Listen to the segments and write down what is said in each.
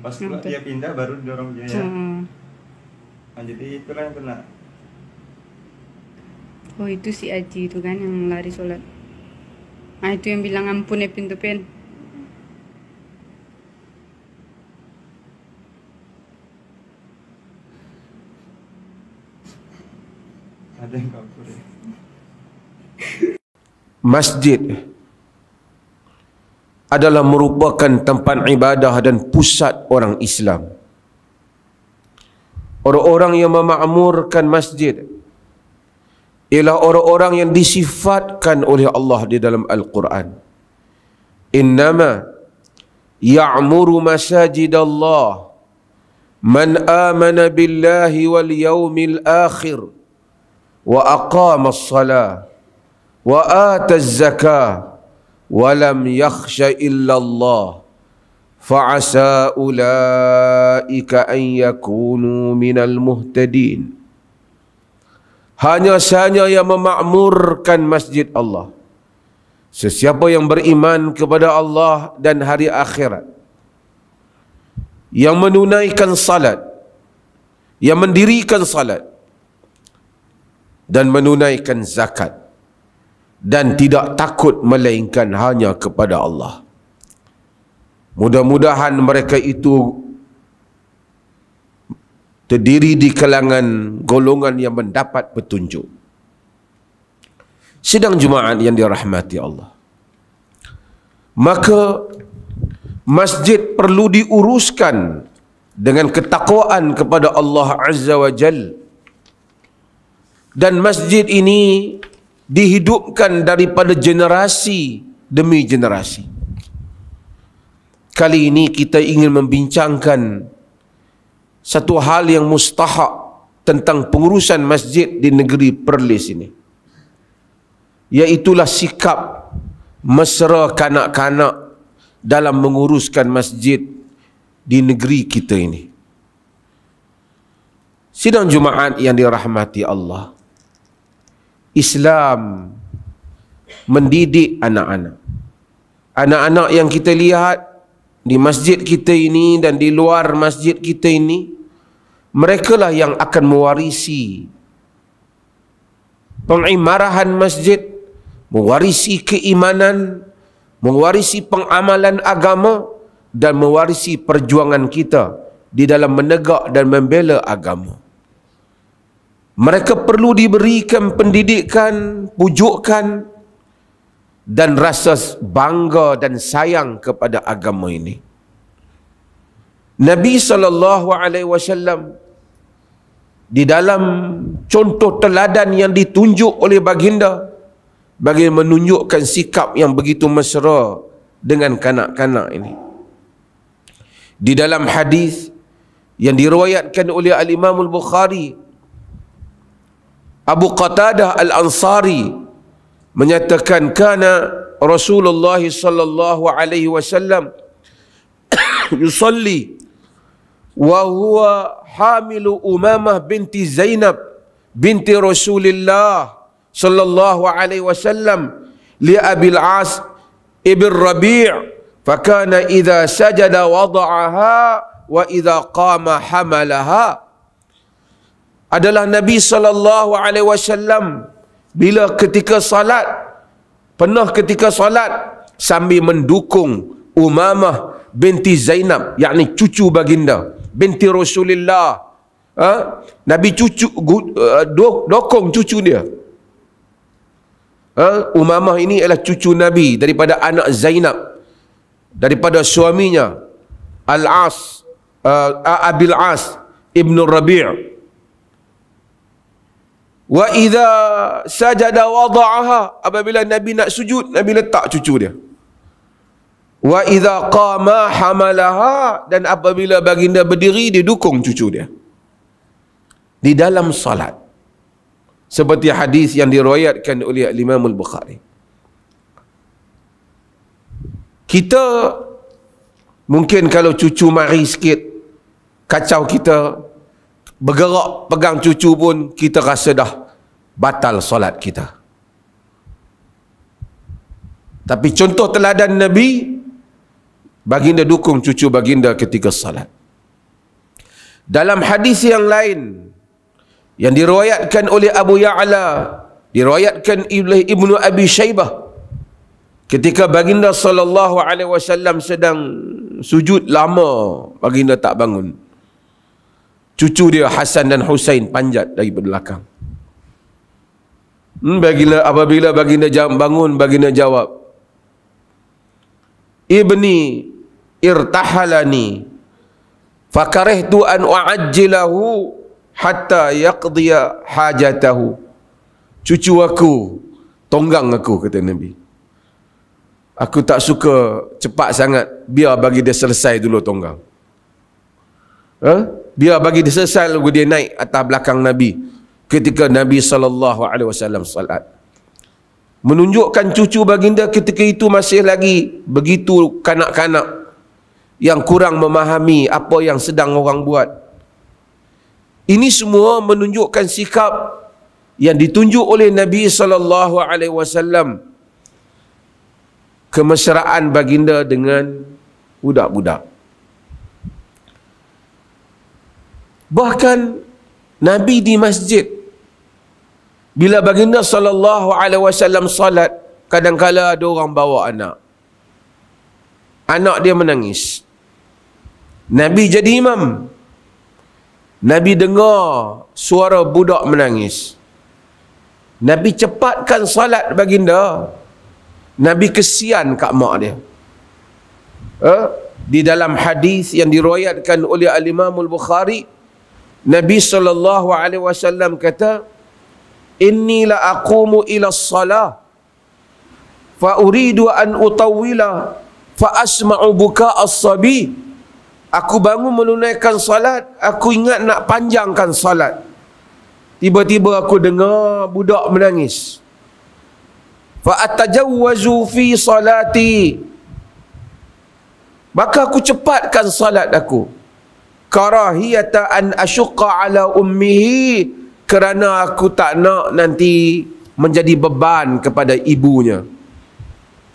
Pas pula dia pindah baru dorong dia ya. Nah, jadi itulah yang kena. Oh itu si Aji itu kan yang lari sholat. Nah itu yang bilang ampun ya pintu pen. Ada yang kabur ya. Masjid adalah merupakan tempat ibadah dan pusat orang Islam. Orang-orang yang memakmurkan masjid ialah orang-orang yang disifatkan oleh Allah di dalam Al-Quran. Innama ya'muru masajidallah man amana billahi wal yawmil akhir wa aqama as-salah wa ata az-zakah wa lam yakhsha illa Allah fa'asa ulaika an yakunu minal muhtadin. Hanya sahaja yang memakmurkan masjid Allah, sesiapa yang beriman kepada Allah dan hari akhirat, yang menunaikan salat, yang mendirikan salat dan menunaikan zakat, dan tidak takut melainkan hanya kepada Allah. Mudah-mudahan mereka itu terdiri di kalangan golongan yang mendapat petunjuk. Sidang Jumaat yang dirahmati Allah, maka masjid perlu diuruskan dengan ketakwaan kepada Allah Azza wa Jal. Dan masjid ini dihidupkan daripada generasi demi generasi. Kali ini kita ingin membincangkan satu hal yang mustahak tentang pengurusan masjid di negeri Perlis ini, iaitulah sikap mesra kanak-kanak dalam menguruskan masjid di negeri kita ini. Sidang Jumaat yang dirahmati Allah, Islam mendidik anak-anak. Anak-anak yang kita lihat di masjid kita ini dan di luar masjid kita ini, merekalah yang akan mewarisi pengimarahan masjid, mewarisi keimanan, mewarisi pengamalan agama, dan mewarisi perjuangan kita di dalam menegak dan membela agama. Mereka perlu diberikan pendidikan, pujukan, dan rasa bangga dan sayang kepada agama ini. Nabi SAW di dalam contoh teladan yang ditunjuk oleh baginda bagi menunjukkan sikap yang begitu mesra dengan kanak-kanak ini. Di dalam hadis yang diriwayatkan oleh Al-Imam Al-Bukhari, Abu Qatadah Al-Ansari menyatakan, kana Rasulullah sallallahu alaihi wasallam yusalli wa huwa hamilu Umamah binti Zainab binti Rasulillah sallallahu alaihi wasallam li Abil As ibn Rabi', fakana idza sajada wada'aha wa idza qama hamalaha. Adalah Nabi sallallahu alaihi wasallam bila ketika salat, pernah ketika salat sambil mendukung Umamah binti Zainab, yakni cucu baginda, binti Rasulullah. Nabi dokong cucu dia. Umamah ini adalah cucu Nabi daripada anak Zainab, daripada suaminya Al-As, Abil As ibn Rabi'. Wa idza sajada wada'aha, apabila Nabi nak sujud, Nabi letak cucu dia. Wa idza qama hamalaha, dan apabila baginda berdiri, dia dukung cucu dia di dalam salat, seperti hadis yang diriwayatkan oleh Imam Al-Bukhari. Kita mungkin kalau cucu mari sikit, kacau kita, bergerak pegang cucu pun kita rasa dah batal solat kita. Tapi contoh teladan Nabi baginda dukung cucu baginda ketika salat. Dalam hadis yang lain yang diriwayatkan oleh Abu Ya'la, diriwayatkan oleh Ibnu Abi Syaibah, ketika baginda sallallahu alaihi wasallam sedang sujud lama, baginda tak bangun. Cucu dia Hasan dan Husain panjat dari belakang. Apabila baginda bangun, baginda jawab, "Ibni irtahalani fakarihtu an uajjilahu hatta yaqdiya hajatahu." Cucu aku tonggang aku, kata Nabi. Aku tak suka cepat sangat, biar bagi dia selesai dulu tonggang. Biar bagi dia selesai lalu dia naik atas belakang Nabi ketika Nabi SAW salat. Menunjukkan cucu baginda ketika itu masih lagi begitu kanak-kanak yang kurang memahami apa yang sedang orang buat. Ini semua menunjukkan sikap yang ditunjuk oleh Nabi SAW, kemesraan baginda dengan budak-budak. Bahkan Nabi di masjid, bila baginda SAW salat, kadang-kala ada orang bawa anak. Anak dia menangis. Nabi jadi imam. Nabi dengar suara budak menangis. Nabi cepatkan salat baginda. Nabi kesian kat mak dia. Di dalam hadis yang diriwayatkan oleh Al-Imam Al-Bukhari, Nabi SAW kata, "Inni la aqumu ila as-salah fa uridu an utawwila fa asma'u buka as-sabi." Aku bangun menunaikan salat, aku ingat nak panjangkan salat. Tiba-tiba aku dengar budak menangis. Fa atajawwazu fi salati. Maka aku cepatkan salat aku. Karahiyata an asyqa ala ummihi, kerana aku tak nak nanti menjadi beban kepada ibunya.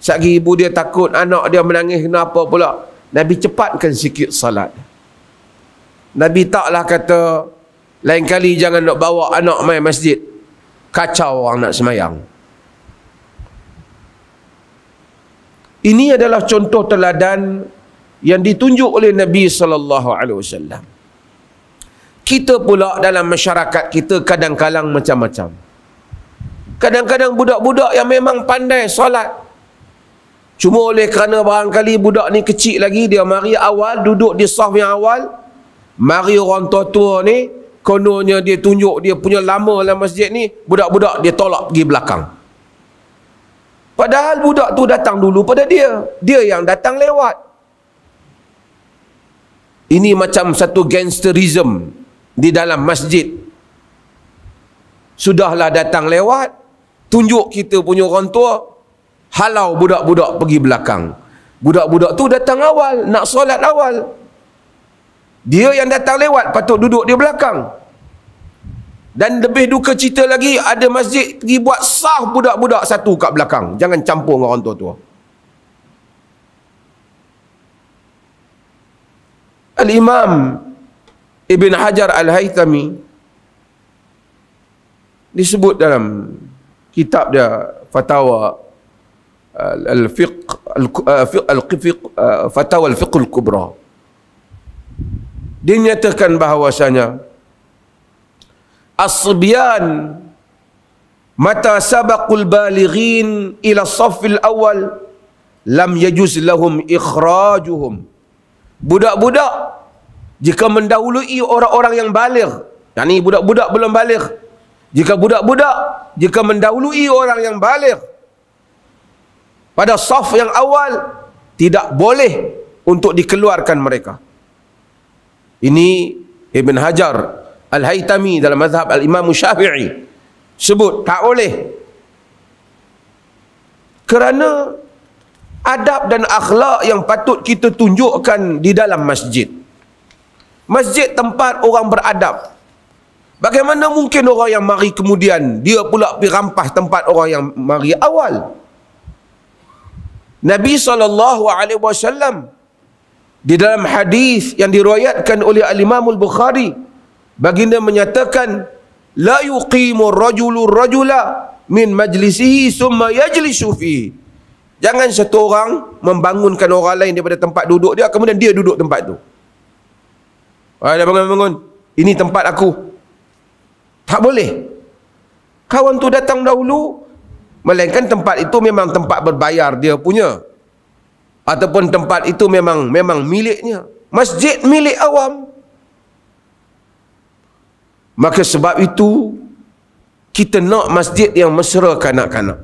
Satgi ibu dia takut anak dia menangis, kenapa pula? Nabi cepatkan sikit salat. Nabi taklah kata, lain kali jangan nak bawa anak main masjid, kacau orang nak semayang. Ini adalah contoh teladan yang ditunjuk oleh Nabi SAW. Kita pula dalam masyarakat kita kadang-kadang macam-macam. Kadang-kadang budak-budak yang memang pandai solat, cuma oleh kerana barangkali budak ni kecil lagi, dia mari awal, duduk di saf yang awal, mari orang tua-tua ni, kononnya dia tunjuk dia punya lama dalam masjid ni, budak-budak dia tolak pergi belakang. Padahal budak tu datang dulu pada dia, dia yang datang lewat. Ini macam satu gangsterism di dalam masjid. Sudahlah datang lewat, tunjuk kita punya orang tua, halau budak-budak pergi belakang. Budak-budak tu datang awal, nak solat awal. Dia yang datang lewat patut duduk di belakang. Dan lebih duka cita lagi, ada masjid pergi buat sah budak-budak satu kat belakang. Jangan campur dengan orang tua-tua. Al-Imam Ibn Hajar Al-Haytami disebut dalam kitab dia Fatawa Fatawa Al-Fiqh Al-Kubra. Dia nyatakan bahawasanya as-sibyan mata sabaqul balighin ila as-saffil awal lam yajuz lahum ikhrajuhum. Budak-budak jika mendahului orang-orang yang baligh, yakni budak-budak belum baligh, jika mendahului orang yang baligh pada saf yang awal, tidak boleh untuk dikeluarkan mereka. Ini Ibn Hajar Al-Haytami dalam mazhab Al-Imam Syafi'i sebut tak boleh, kerana adab dan akhlak yang patut kita tunjukkan di dalam masjid. Masjid tempat orang beradab. Bagaimana mungkin orang yang mari kemudian dia pula pergi rampas tempat orang yang mari awal? Nabi SAW Di dalam hadis yang diriwayatkan oleh Al-Imam Al-Bukhari, baginda menyatakan, la yuqimu rajulu rajula min majlisihi summa yajlisu fihi. Jangan satu orang membangunkan orang lain daripada tempat duduk dia, kemudian dia duduk tempat tu. Dia bangun-bangun, ini tempat aku. Tak boleh. Kawan tu datang dahulu, melainkan tempat itu memang tempat berbayar dia punya, ataupun tempat itu memang miliknya. Masjid milik awam. Maka sebab itu kita nak masjid yang mesra kanak-kanak.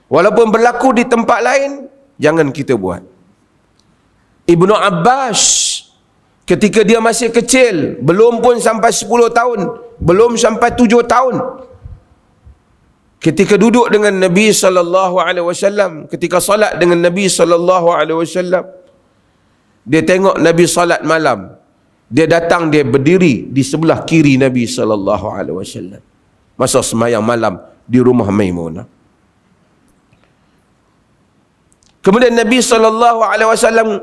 Walaupun berlaku di tempat lain, jangan kita buat. Ibnu Abbas ketika dia masih kecil, belum pun sampai 10 tahun, belum sampai 7 tahun, ketika duduk dengan Nabi SAW, ketika salat dengan Nabi SAW, dia tengok Nabi salat malam. Dia datang, dia berdiri di sebelah kiri Nabi SAW masa sembahyang malam di rumah Maimunah. Kemudian Nabi SAW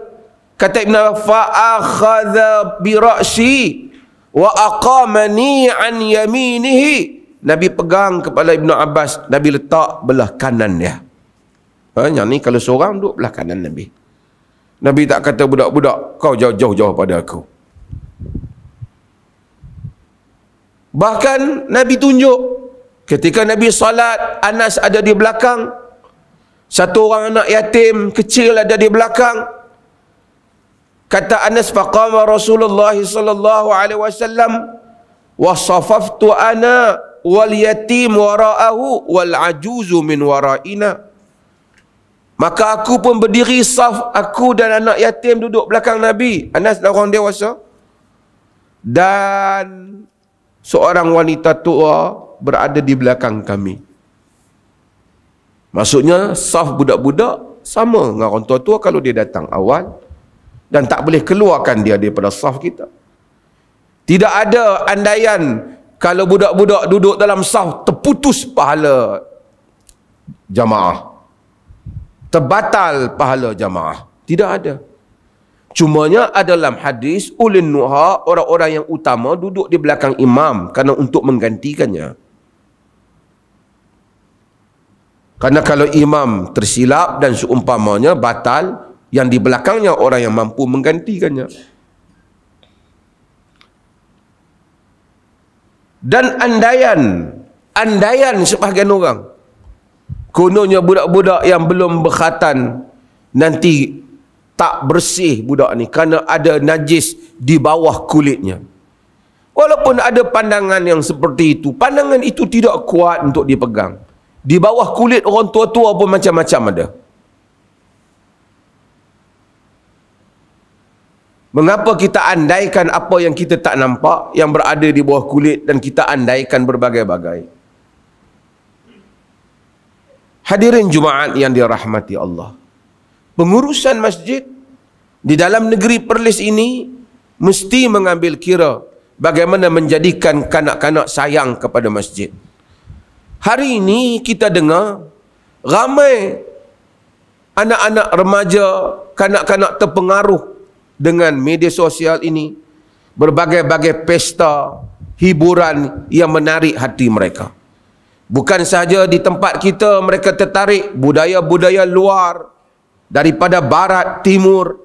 kata Ibn fa'akhadha bi ra'si wa aqamani an yaminihi. Nabi pegang kepala Ibn Abbas, Nabi letak belah kanan dia. Yang ni kalau seorang duduk belah kanan Nabi. Nabi tak kata budak-budak, kau jauh-jauh pada aku. Bahkan Nabi tunjuk ketika Nabi salat, Anas ada di belakang, satu orang anak yatim kecil ada di belakang. Kata Anas, faqama Rasulullah sallallahu alaihi wasallam wa safaftu ana wal yatim wara'ahu wal ajuzu min wara'ina. Maka aku pun berdiri saf, aku dan anak yatim duduk belakang Nabi. Anas orang dewasa, dan seorang wanita tua berada di belakang kami. Maksudnya saf budak-budak sama dengan orang tua-tua kalau dia datang awal, dan tak boleh keluarkan dia daripada saf kita. Tidak ada andaian kalau budak-budak duduk dalam saf terputus pahala jamaah, terbatal pahala jamaah. Tidak ada. Cumanya dalam hadis ulun nuha, orang-orang yang utama duduk di belakang imam kerana untuk menggantikannya. Karena kalau imam tersilap dan seumpamanya, batal, yang di belakangnya orang yang mampu menggantikannya. Dan andaian sebahagian orang, kononnya budak-budak yang belum berkhatan nanti tak bersih budak ni kerana ada najis di bawah kulitnya. Walaupun ada pandangan yang seperti itu, pandangan itu tidak kuat untuk dipegang. Di bawah kulit orang tua-tua pun macam-macam ada. Mengapa kita andaikan apa yang kita tak nampak, yang berada di bawah kulit, dan kita andaikan berbagai-bagai. Hadirin Jumaat yang dirahmati Allah, pengurusan masjid di dalam negeri Perlis ini mesti mengambil kira bagaimana menjadikan kanak-kanak sayang kepada masjid. Hari ini kita dengar ramai anak-anak remaja, kanak-kanak terpengaruh dengan media sosial ini, berbagai-bagai pesta hiburan yang menarik hati mereka. Bukan sahaja di tempat kita mereka tertarik, budaya-budaya luar daripada barat timur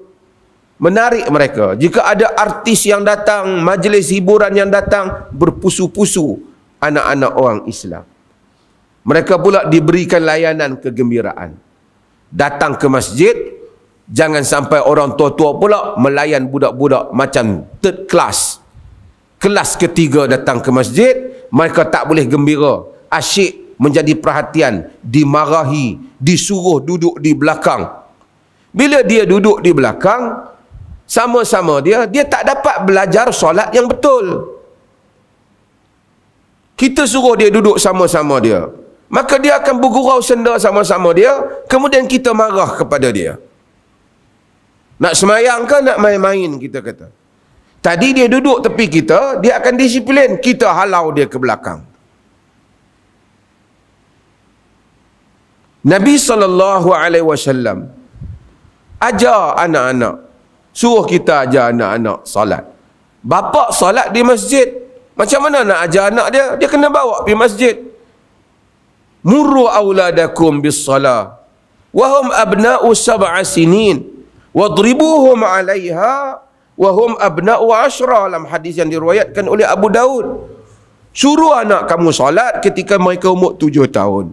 menarik mereka. Jika ada artis yang datang, majlis hiburan yang datang, berpusu-pusu anak-anak orang Islam. Mereka pula diberikan layanan kegembiraan. Datang ke masjid, jangan sampai orang tua-tua pula melayan budak-budak macam third class. Kelas ketiga datang ke masjid, mereka tak boleh gembira, asyik menjadi perhatian, dimarahi, disuruh duduk di belakang. Bila dia duduk di belakang, sama-sama dia tak dapat belajar solat yang betul. Kita suruh dia duduk sama-sama dia, maka dia akan bergurau senda sama-sama dia, kemudian kita marah kepada dia. Nak semayang ke nak main-main, kita kata. Tadi dia duduk tepi kita, dia akan disiplin, kita halau dia ke belakang. Nabi SAW ajar anak-anak suruh kita ajar anak-anak solat. Bapa solat di masjid, macam mana nak ajar anak dia? Dia kena bawa pergi masjid. Murru auladakum bis salah wa hum abna'u 7 sinin wadribuhum 'alaiha wa hum abna'u 10, dalam hadis yang diriwayatkan oleh Abu Daud. Suruh anak kamu solat ketika mereka umur 7 tahun.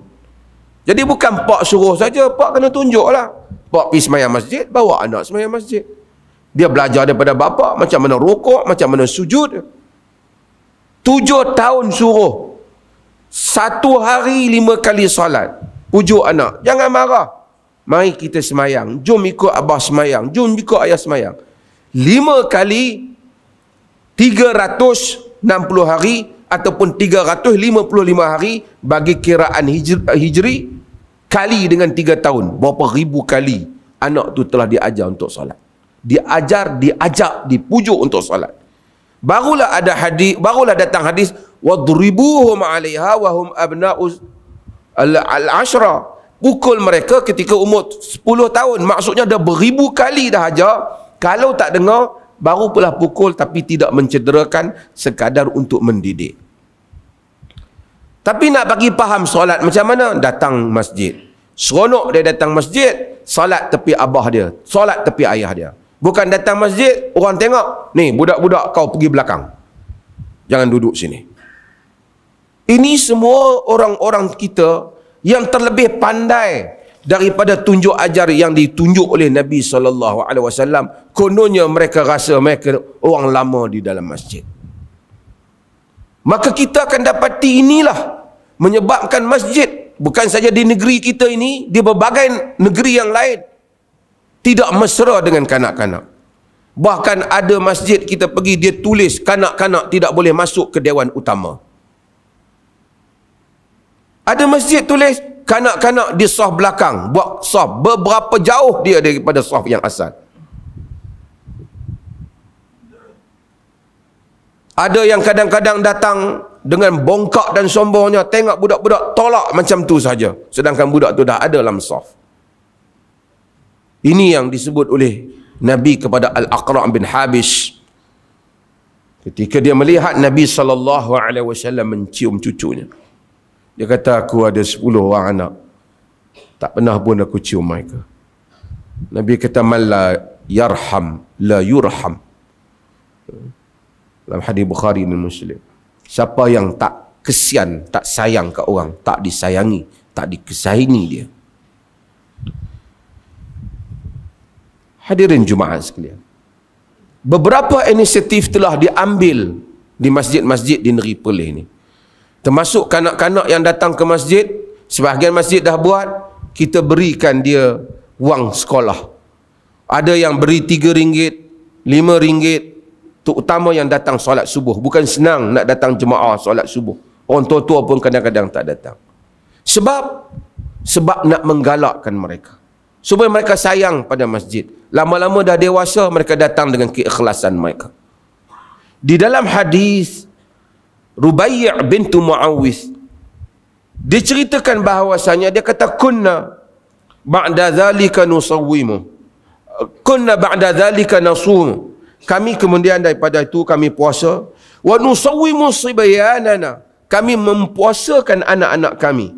Jadi bukan pak suruh saja, pak kena tunjuklah. Pak pergi sembahyang masjid, bawa anak sembahyang masjid. Dia belajar daripada bapa macam mana rukuk, macam mana sujud. 7 tahun suruh. 1 hari 5 kali solat. Pujuk anak, jangan marah. Mari kita semayang. Jom ikut abah semayang. Jom ikut ayah semayang. 5 kali 360 hari ataupun 355 hari bagi kiraan hijri kali dengan 3 tahun. Berapa ribu kali anak tu telah diajar untuk solat. Diajar, diajak, dipujuk untuk solat. Barulah ada hadis, barulah datang hadis wadribuhum 'alaiha wa hum abna'u al-'ashra. Pukul mereka ketika umur 10 tahun. Maksudnya dah beribu kali dah ajar. Kalau tak dengar, baru pula pukul, tapi tidak mencederakan, sekadar untuk mendidik. Tapi nak bagi faham solat macam mana? Datang masjid. Seronok dia datang masjid, solat tepi abah dia, solat tepi ayah dia. Bukan datang masjid, orang tengok, ni budak-budak kau pergi belakang, jangan duduk sini. Ini semua orang-orang kita yang terlebih pandai daripada tunjuk ajar yang ditunjuk oleh Nabi SAW. Kononnya mereka rasa mereka orang lama di dalam masjid. Maka kita akan dapati inilah menyebabkan masjid, bukan saja di negeri kita ini, di berbagai negeri yang lain, tidak mesra dengan kanak-kanak. Bahkan ada masjid kita pergi, dia tulis kanak-kanak tidak boleh masuk ke dewan utama. Ada masjid tulis kanak-kanak di saf belakang, buat saf beberapa jauh dia daripada saf yang asal. Ada yang kadang-kadang datang dengan bongkak dan sombongnya, tengok budak-budak tolak macam tu saja, sedangkan budak tu dah ada dalam saf. Ini yang disebut oleh Nabi kepada Al-Aqra' bin Habis ketika dia melihat Nabi SAW mencium cucunya. Dia kata, aku ada 10 orang anak, tak pernah pun aku cium mereka. Nabi kata, man la yarham la yurham. Dalam hadis Bukhari dan Muslim, siapa yang tak kesian, tak sayang ke orang, tak disayangi, tak dikesayangi dia. Hadirin Jumaat sekalian, beberapa inisiatif telah diambil di masjid-masjid di negeri Perlis ini. Termasuk kanak-kanak yang datang ke masjid, sebahagian masjid dah buat, kita berikan dia wang sekolah. Ada yang beri RM3, RM5, terutama yang datang solat subuh. Bukan senang nak datang jemaah solat subuh. Orang tua-tua pun kadang-kadang tak datang. Sebab nak menggalakkan mereka, supaya mereka sayang pada masjid. Lama-lama dah dewasa, mereka datang dengan keikhlasan mereka. Di dalam hadis Rubai' bintu Muawwidh, diceritakan bahawasanya, dia kata, kunna ba'da dhalika nusawwimu, kunna ba'da dhalika nasumu. Kami kemudian daripada itu kami puasa. Wa nusawwimu sibyanana, kami mempuasakan anak-anak kami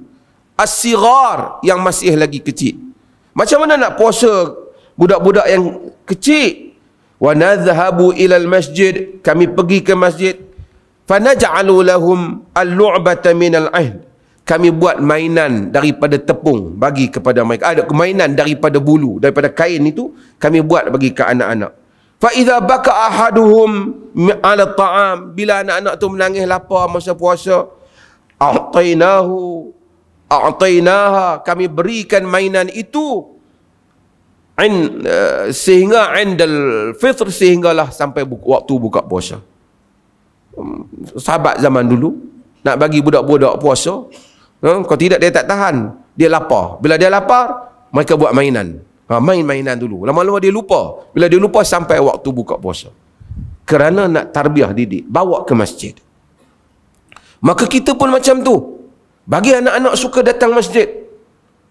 as-sighar, yang masih lagi kecil. Macam mana nak puasa budak-budak yang kecil? Wa nadhhabu ilal masjid, kami pergi ke masjid. Fanaj'alu lahum al-lu'bata minal ahd, kami buat mainan daripada tepung bagi kepada mereka. Ada mainan daripada bulu, daripada kain itu kami buat bagi ke anak-anak. Fa idza baka ahaduhum 'ala ta'am, bila anak-anak tu menangis lapar masa puasa, a'tainaha, kami berikan mainan itu sehingga indal fitr, sehinggalah sampai waktu buka puasa. Sahabat zaman dulu nak bagi budak-budak puasa, kalau tidak dia tak tahan, dia lapar. Bila dia lapar, mereka buat mainan. Main mainan dulu, lama-lama dia lupa. Bila dia lupa, sampai waktu buka puasa. Kerana nak tarbiyah didik, bawa ke masjid. Maka kita pun macam tu. Bagi anak-anak suka datang masjid,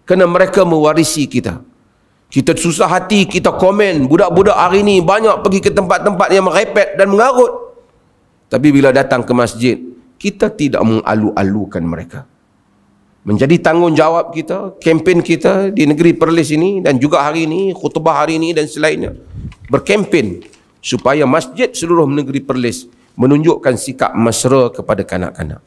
kerana mereka mewarisi kita. Kita susah hati, kita komen. Budak-budak hari ni banyak pergi ke tempat-tempat yang merepet dan mengarut. Tapi bila datang ke masjid, kita tidak mengalu-alukan mereka. Menjadi tanggungjawab kita, kempen kita di negeri Perlis ini dan juga hari ini, khutbah hari ini dan selainnya. Berkempen supaya masjid seluruh negeri Perlis menunjukkan sikap mesra kepada kanak-kanak.